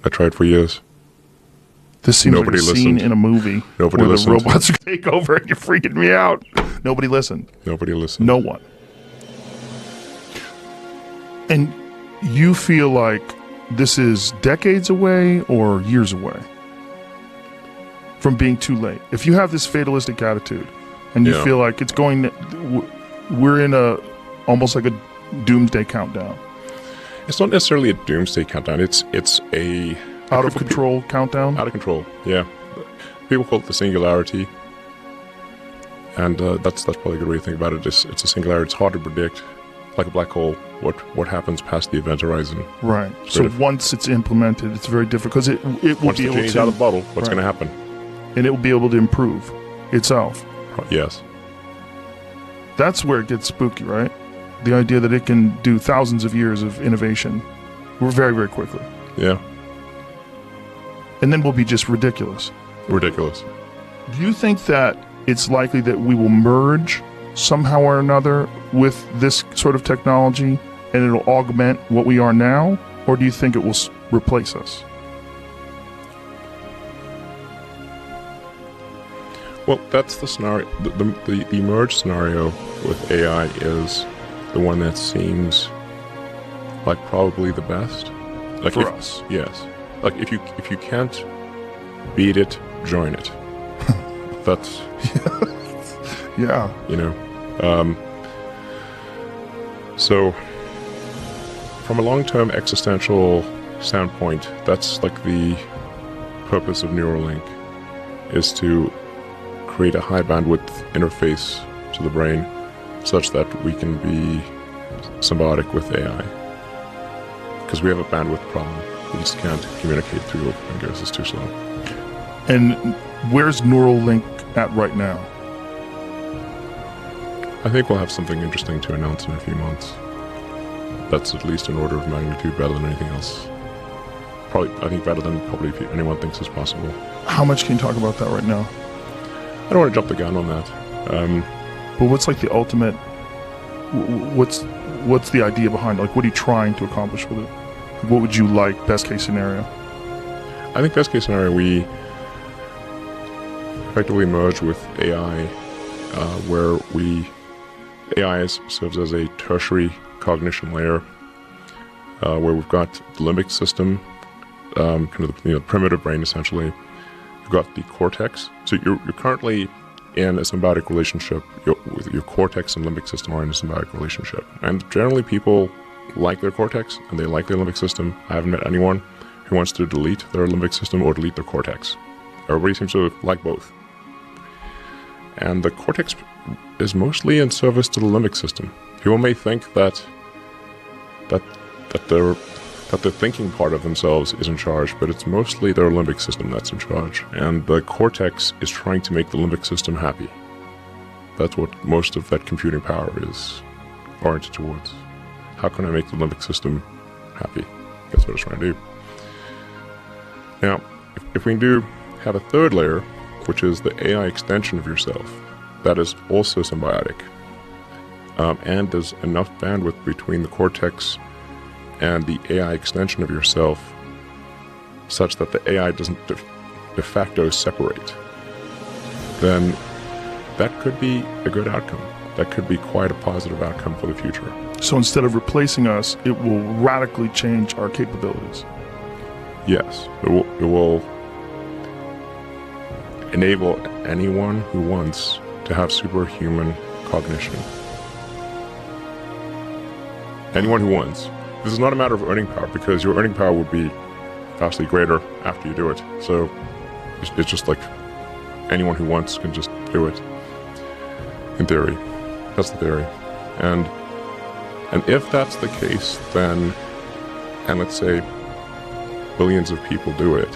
I tried for years. This seems Nobody like a scene listened. in a movie Nobody where listened. the robots take over and you're freaking me out. Nobody listened. Nobody listened. No one. And you feel like this is decades away or years away from being too late? If you have this fatalistic attitude and you feel like it's going, we're in almost like a doomsday countdown. It's not necessarily a doomsday countdown. It's a Out of control countdown? Out of control, yeah. People call it the singularity. And that's probably a good way to think about it. It's a singularity. It's hard to predict, like a black hole, what happens past the event horizon. Right. So once it's implemented, it's very different because it will be able to... Once the genie's out of the bottle, what's going to happen? And it will be able to improve itself. Yes. That's where it gets spooky, right? The idea that it can do thousands of years of innovation very, very quickly. Yeah. And then we'll be just ridiculous. Ridiculous. Do you think that it's likely that we will merge somehow or another with this sort of technology and it'll augment what we are now? Or do you think it will replace us? Well, that's the scenario. The merge scenario with AI is the one that seems like probably the best. Like for us. Yes. Like if you can't beat it, join it. That's yeah. You know. So from a long-term existential standpoint, that's like the purpose of Neuralink, is to create a high bandwidth interface to the brain such that we can be symbiotic with AI. Because we have a bandwidth problem. We just can't communicate through open fingers. It's too slow. And where's Neuralink at right now? I think we'll have something interesting to announce in a few months. That's at least an order of magnitude better than anything else. I think better than probably anyone thinks is possible. How much can you talk about that right now? I don't want to jump the gun on that. But what's like the ultimate, what's the idea behind it? Like, what are you trying to accomplish with it? What would you like, best case scenario? I think best case scenario, we effectively merge with AI, where AI serves as a tertiary cognition layer, where we've got the limbic system, kind of the primitive brain essentially. You've got the cortex. So you're currently in a symbiotic relationship. With your cortex and limbic system are in a symbiotic relationship. And generally people like their cortex and they like their limbic system. I haven't met anyone who wants to delete their limbic system or delete their cortex. Everybody seems to like both. And the cortex is mostly in service to the limbic system. People may think that the thinking part of themselves is in charge, but it's mostly their limbic system that's in charge. And the cortex is trying to make the limbic system happy. That's what most of that computing power is oriented towards. How can I make the limbic system happy? That's what it's trying to do. Now, if we do have a third layer, which is the AI extension of yourself, that is also symbiotic, and there's enough bandwidth between the cortex and the AI extension of yourself such that the AI doesn't de facto separate, then that could be a good outcome. That could be quite a positive outcome for the future. So instead of replacing us, it will radically change our capabilities. Yes, it will enable anyone who wants to have superhuman cognition. Anyone who wants. This is not a matter of earning power, because your earning power would be vastly greater after you do it. So it's just like anyone who wants can just do it. In theory. That's the theory. And if that's the case, then, and let's say billions of people do it,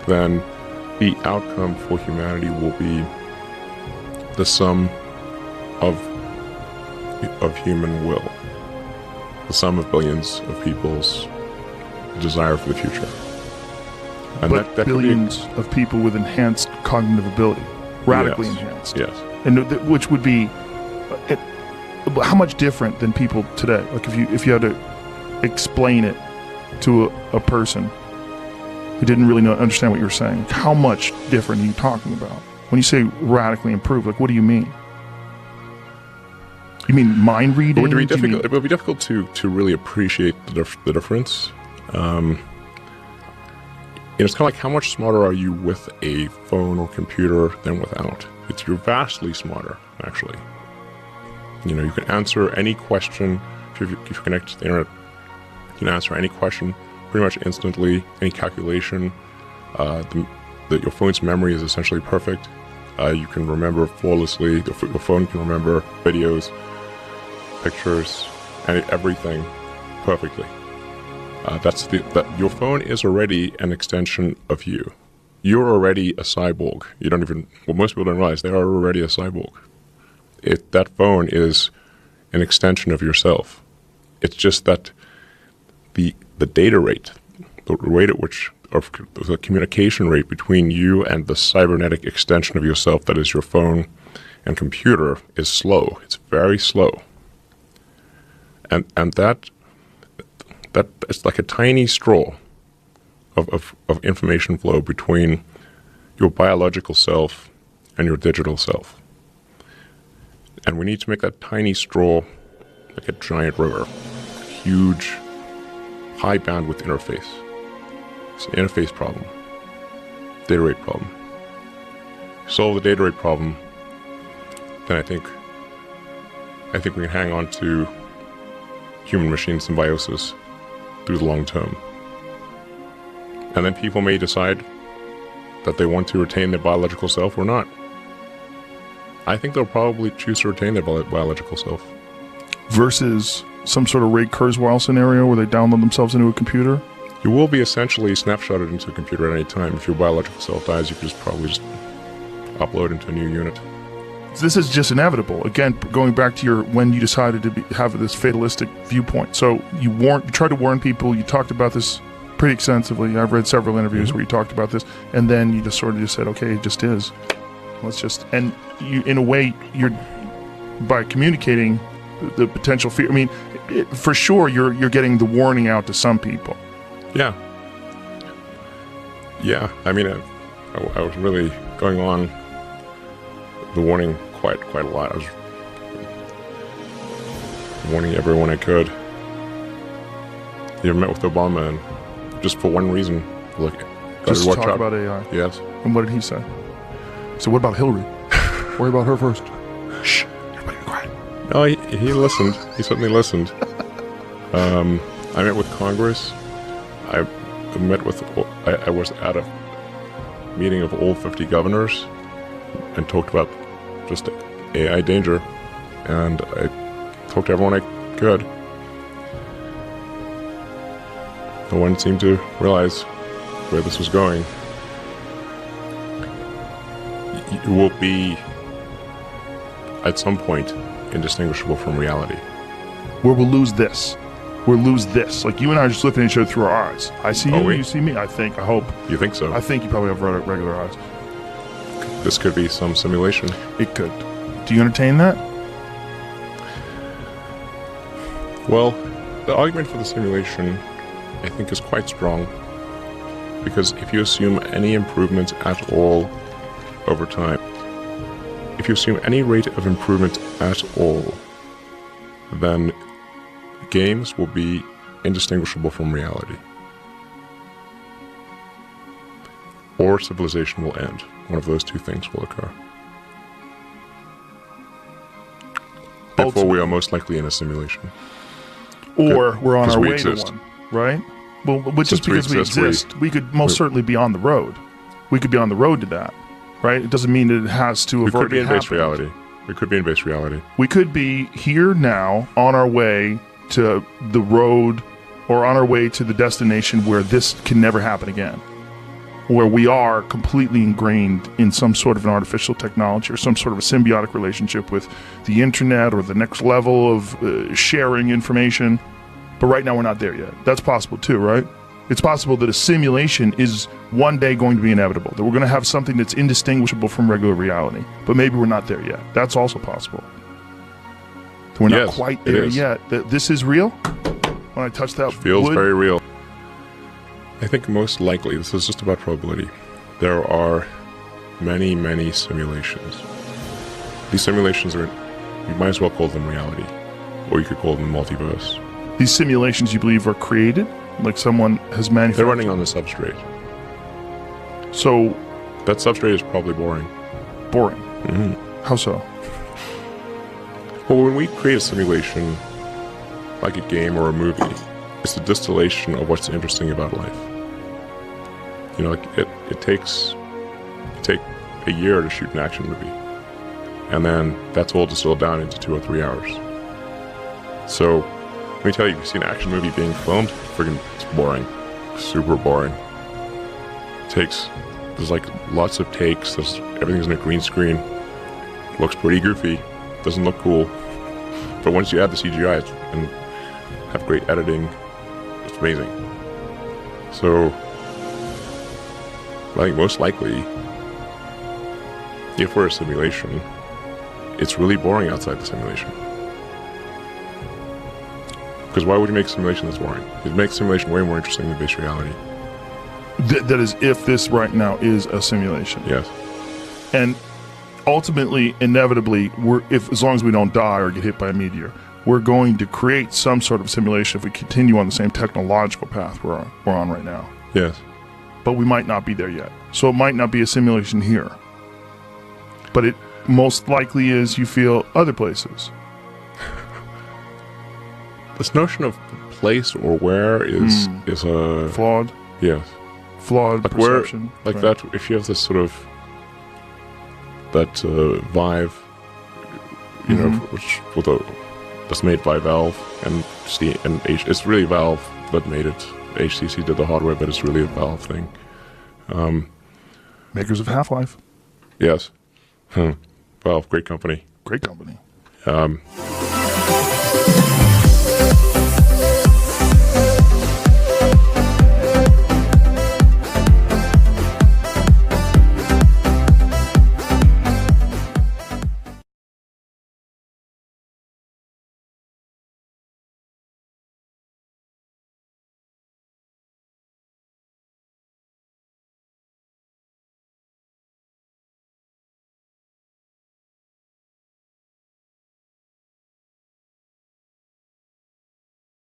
then the outcome for humanity will be the sum of human will. The sum of billions of people's desire for the future. And but that billions of people with enhanced cognitive ability. Radically enhanced. Yes. And which would be how much different than people today? Like if you had to explain it to a person, who didn't really understand what you were saying. How much different are you talking about? When you say radically improved, like, what do you mean? You mean mind reading? It would be difficult to really appreciate the difference. It's kind of like, how much smarter are you with a phone or computer than without? You're vastly smarter, actually. You can answer any question. If you connect to the internet, you can answer any question pretty much instantly, any calculation. Your phone's memory is essentially perfect. You can remember flawlessly. Your phone can remember videos, pictures, and everything perfectly. Your phone is already an extension of you. You're already a cyborg. Most people don't realize they are already a cyborg. That phone is an extension of yourself. It's just that the data rate, the rate at which, or the communication rate between you and the cybernetic extension of yourself that is your phone and computer is slow. It's very slow. And that it's like a tiny straw of information flow between your biological self and your digital self. And we need to make that tiny straw like a giant river, huge, high bandwidth interface. It's an interface problem, data rate problem. Solve the data rate problem, then I think we can hang on to human-machine symbiosis through the long term. And then people may decide that they want to retain their biological self or not. I think they'll probably choose to retain their biological self. Versus some sort of Ray Kurzweil scenario where they download themselves into a computer? You will be essentially snapshotted into a computer at any time. If your biological self dies, you can probably just upload into a new unit. This is just inevitable. Again, going back to when you decided to have this fatalistic viewpoint. So you tried to warn people. You talked about this pretty extensively. I've read several interviews where you talked about this, and then you just sort of said, okay, it just is. And you, in a way, by communicating the potential fear. I mean, for sure, you're getting the warning out to some people. Yeah. I mean, I was really going on the warning quite a lot. I was warning everyone I could. Met with Obama, and just for one reason, look, just talk about AI. Yes. And what did he say? So what about Hillary? Worry about her first. Shh. Everybody be quiet. No, he listened. He certainly listened. I met with Congress. I was at a meeting of all 50 governors and talked about just AI danger, and I talked to everyone I could. No one seemed to realize where this was going. You will be, at some point, indistinguishable from reality. Where we'll lose this. We'll lose this. Like, you and I are just looking at each other through our eyes. I see you, you see me. I hope. You think so? I think you probably have regular eyes. This could be some simulation. It could. Do you entertain that? Well, the argument for the simulation, I think, is quite strong. Because if you assume any improvement at all over time, if you assume any rate of improvement at all, then games will be indistinguishable from reality. Or civilization will end. One of those two things will occur. Therefore, we are most likely in a simulation. Or we're on our way to one, right? Well, just because we exist, we could most certainly be on the road. We could be on the road to that, right? It doesn't mean that it has to have already happened. We could be in base reality. We could be here now on our way to the road or on our way to the destination where this can never happen again. Where we are completely ingrained in some sort of an artificial technology or some sort of a symbiotic relationship with the internet or the next level of sharing information. But right now we're not there yet. That's possible too, right? It's possible that a simulation is one day going to be inevitable, that we're going to have something that's indistinguishable from regular reality. But maybe we're not there yet. That's also possible. We're not quite there yet. This is real? When I touch that feels very real. I think most likely, this is just about probability, there are many, many simulations. These simulations are, you might as well call them reality, or you could call them multiverse. These simulations, you believe, are created? Like someone has manufactured? They're running on the substrate. So... That substrate is probably boring. Boring? Mm-hmm. How so? Well, when we create a simulation, like a game or a movie, it's the distillation of what's interesting about life. You know, like it takes a year to shoot an action movie, and then that's all distilled down into 2 or 3 hours. So, let me tell you, if you see an action movie being filmed, it's boring, super boring. There's like lots of takes. Everything's in a green screen. Looks pretty goofy. Doesn't look cool. But once you add the CGI and have great editing, it's amazing. So, I think most likely, if we're a simulation, it's really boring outside the simulation. Because why would you make a simulation that's boring? You'd make a simulation way more interesting than base reality. That is, if this right now is a simulation. Yes. And ultimately, inevitably, as long as we don't die or get hit by a meteor, we're going to create some sort of simulation if we continue on the same technological path we're on right now. Yes. But we might not be there yet. So it might not be a simulation here. But it most likely is, you feel, other places. This notion of place or where is a... Flawed? Yes. Flawed like perception. Like right. That, if you have this sort of... That Vive, you know, that's made by Valve and Steam and it's really Valve that made it. HTC did the hardware, but it's really a Valve thing. Makers of Half-Life. Yes. Valve, great company. Great company.